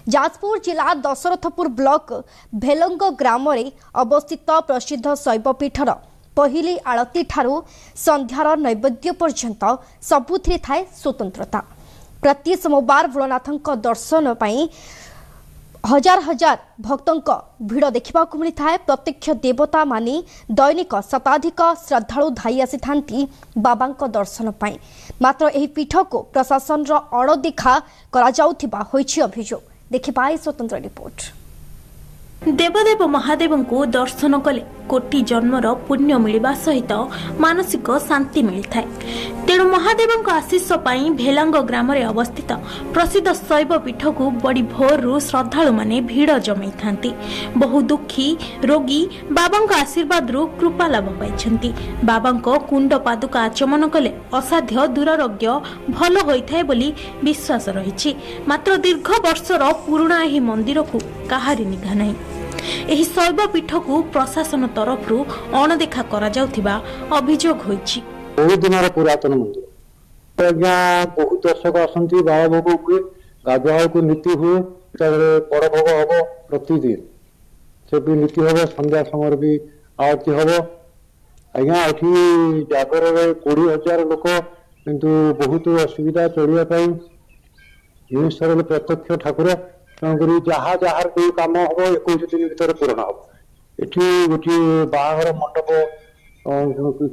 जाजपुर जिला दशरथपुर ब्लॉक भेलंग ग्राम अवस्थित प्रसिद्ध शैवपीठर पहली आलती ठारू संध्यार नैवेद्य पर्यंत सबुथिरे थाए स्वतंत्रता। प्रति सोमवार भोलेनाथ दर्शन पाई हजार हजार भक्तों भिड़ देखा मिलता है। प्रत्यक्ष देवता मानी दैनिक शताधिक श्रद्धालु धाई आसी थांती बाबा दर्शन पाई। मात्र एही पीठ को प्रशासन अणदेखा करा जाउथिबा होइछि अभियोग। देखिबा स्वतंत्र रिपोर्ट। देवदेव महादेव को दर्शन कले कोटि जन्मर पुण्य मिलवा सहित मानसिक शांति मिलता है। तेणु महादेव आशीष पाई भेलांग ग्राम अवस्थित प्रसिद्ध शैव पीठ को बड़ी भोरु श्रद्धालु माने भीड़ जमाई थांती। बहु दुखी रोगी बाबा आशीर्वाद कृपा लाभ पाई। बाबा कुंड पादुका आचमन कले असाध्य दुरारोग्य भल होइथाय बोली विश्वास रही। मात्र दीर्घ वर्षर पुराणा एही मंदिर को काहारी निघा नहीं। एही शैव पीठ को प्रशासन तरफ अणदेखा करा जाउथिबा अभियोग होइछि। बहुत दिन पुरातन मंदिर बहुत दर्शक आसती बाबा भोग हुए गाधुआ को नीति हुए बड़ भोग हम प्रतिदिन से भी नीति हम संध्या समय भी आरती हम आज्ञा ये जागर 20,000 लोक किंतु बहुत असुविधा चढ़ाई जिनिसर प्रत्यक्ष ठाकुर तेणुक जहाँ जार कोई कम हम 21 दिन भर पूरण हम ये गोटे बाहर मंडप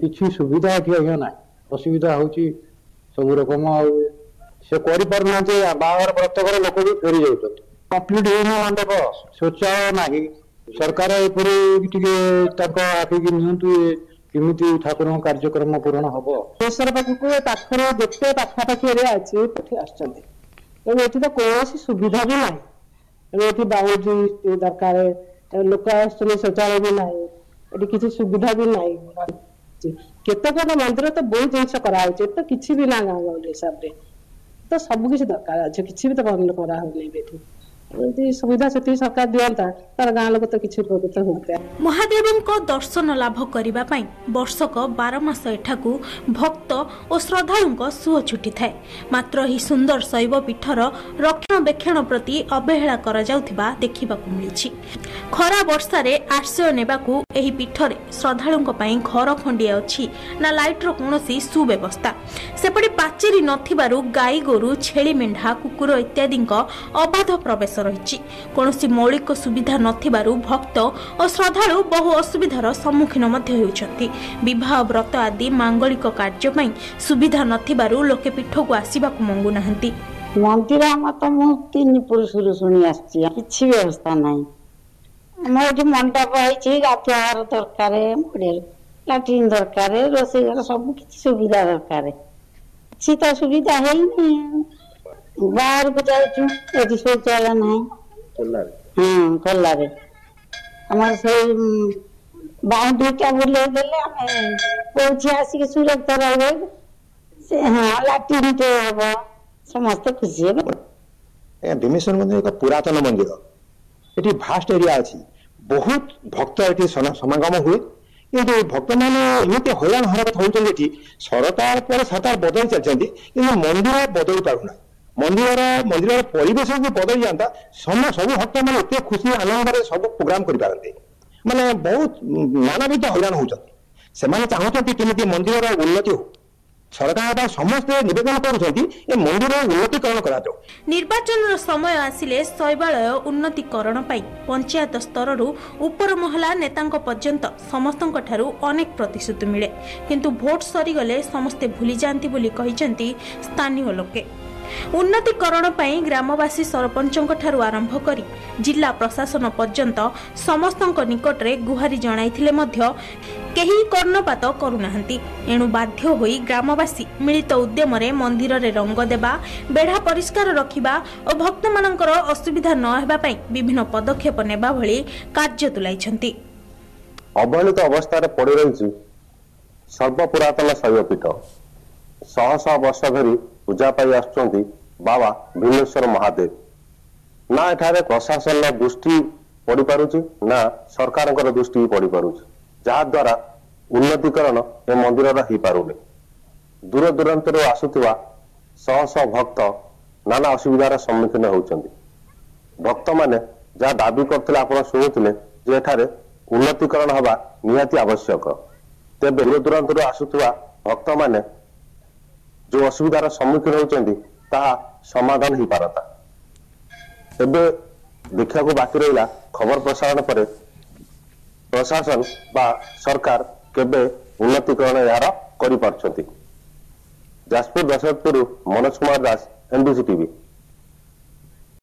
किसी सुविधा ये आज्ञा ना असुविधा हो सब रकम से कर बाहर प्रत्येक लोक भी फेरी जाऊँ कम्प्लीट हो मंडप शौचालय ना सरकार आखिक नियंतु केमी ठाकुर कार्यक्रम पूरण हम देशर पाखक पाखे जिते पाखापाखि एरिया अच्छे ये तो कौन सुविधा भी ना ये बाउंड्री दरकार लोक शौचालय भी ना ये किसी सुविधा भी ना केतक मंदिर तो बहुत जिन कराए तो किसी भी ना गाँव हिसाब से तो सबकि दरकार अच्छे किसी भी तो कराने सुविधा से सरकार दिंता तार गाँ लोग तो किसी उपकृत होता। महादेव दर्शन लाभ करने वर्षक 12 मास एठाकू भक्त और श्रद्धालु सुह छुटी थाए। मात्र ही सुंदर शैव पीठर रक्षणाबेक्षण प्रति अवहेला करा जाउथिबा देखिबाकू मिलिछि। खरा वर्षारे आश्रय नेबाकू एही पीठरे श्रद्धालुंक पई घर खंडिए अछि ना लाइटर कोनोसी सुव्यवस्था। सेपटे पाचेरी नथिबारु गाई गोरु छेली मेंढा कुकुर इत्यादि अबाध प्रवेश रही। कौनसी मौलिक सुविधा नथिबारु भक्त और श्रद्धालु बहु असुविधार सम्मुखीन होउछंती। विवाह व्रत आदि मांगलिक कार्य पई सुविधा नथिबारु लोके पीठ को आसीबाकू मंगु नाहंती। मंदिर हम तो मु 3 पुरुषरु सुनी आछि किछि व्यवस्था नाही। हमर जे मंडप आइछि गाथार दरकार मॉडल लैट्रिन दरकार रोसई घर सब किछि सुविधा दरकार छी तो सुविधा है नहीं। बाहर को जाइछु शौचालय ना कलारे हमारे से बाउंड्री बुले देले हमें पहुंची आसिक सुरक्षित रहे से हाँ लाट्रिन हम समस्त खुशी है। भीमेश्वर मंदिर एक पुरातन मंदिर ये भास्ट एरिया अच्छी बहुत भक्त ये समागम हुए कि भक्त मैंने एमती हईराण हरकत होती सरकार पर सरकार बदल चलती कि मंदिर बदल पाना मंदिर परिवेश जो बदल जाता सब भक्त मैंने एत खुशी आनंद सब प्रोग्राम करें माने बहुत नानाविध हईराण होती चाहते कि मंदिर उन्नति हो सरकार समस्ते निवेदन कर मंदिर उन्नतिकरण करा। निर्वाचन समय आसिले शैवालय उन्नतिकरण पंचायत स्तर उपर महला नेता पर्यंत समस्त अनेक प्रतिश्रुति मिले किंतु भोट सरीगले समस्ते भूली जाती बोली कहिसेंती स्थानीय लोके। उन्नतिकरण पई ग्रामवासी सरपंचक ठारू आरंभ करी जिला प्रशासन पर्यंत समस्तक निकटरे गुहारी जणाइथिले मध्य केही कर्णपात करुनाहंती। एणु बाध्य होई ग्रामवासी मिलित उद्यम रे मंदिर रे रंग देबा बेढ़ा परिष्कार रखिबा और भक्त मानकर असुविधा न हेबा पई विभिन्न पदक्षेप नेबा भली कार्य तुलाइछंती। अवहेलित अवस्था रे पड़ी रहिछि सर्वपुरातन शैवपीठ 100 वर्ष धरी पूजा पाई आसुचंती बाबा भीमेश्वर महादेव ना एठारे प्रशासन दृष्टि पड़ी पारुछि ना सरकार दृष्टि पड़ी पारुछि जहा द्वारा उन्नतिकरण ए मंदिर हो पारुनी। दूर दूरांतर आसुथिबा 100 भक्त नाना असुविधार सम्मुखीन होउचंती। भक्त मैंने जहाँ दाबी करते आप शुणुते जे एठारे उन्नतीकरण हवा निहाती आवश्यक तेज दूर दूरांतर आसुवा भक्त मैंने जो असुविधार सम्मुखीन होती समाधान हो पारता। एबे देखा बाकी रहा खबर प्रसारण पर प्रशासन बा सरकार केबे उन्नतीकरण यार कर जाजपुर दशरथपुर मनोज कुमार दास, एनडीसी टीवी।